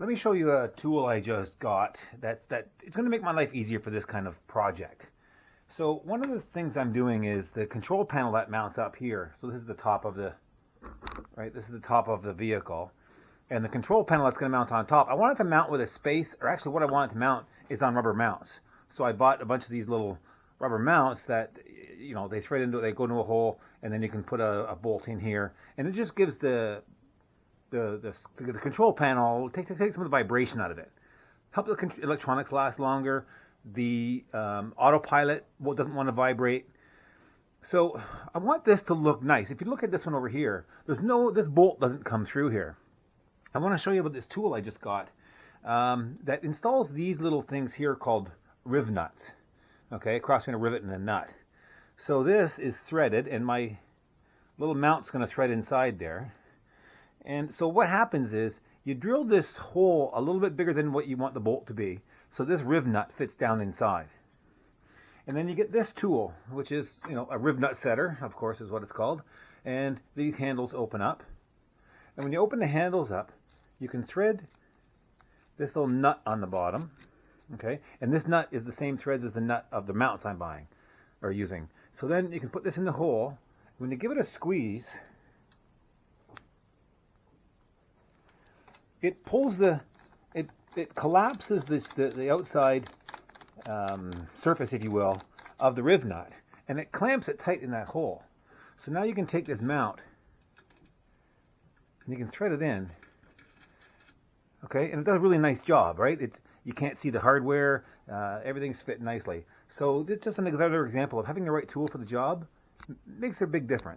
Let me show you a tool I just got that it's going to make my life easier for this kind of project. So one of the things I'm doing is the control panel that mounts up here. So this is the top of the this is the top of the vehicle. And the control panel that's going to mount on top, I want it to mount with a space, or actually what I want it to mount is on rubber mounts. So I bought a bunch of these little rubber mounts that, you know, they thread into, they go into a hole, and then you can put a bolt in here. And it just gives the control panel, take some of the vibration out of it. Help the electronics last longer. The autopilot doesn't want to vibrate. So I want this to look nice. If you look at this one over here, this bolt doesn't come through here. I want to show you about this tool I just got that installs these little things here called riv nuts. Okay, cross between a rivet and a nut. So this is threaded, and my little mount's going to thread inside there. And so what happens is you drill this hole a little bit bigger than what you want the bolt to be. So this riv nut fits down inside. And then you get this tool, which is, you know, a riv nut setter, of course, is what it's called. And these handles open up. And when you open the handles up, you can thread this little nut on the bottom. Okay, and this nut is the same threads as the nut of the mounts I'm buying or using. So then you can put this in the hole. When you give it a squeeze, it pulls it collapses the outside surface, if you will, of the riv nut, and it clamps it tight in that hole. So now you can take this mount and you can thread it in. Okay, and it does a really nice job, right? You can't see the hardware, everything's fit nicely. So this is just another example of having the right tool for the job makes a big difference.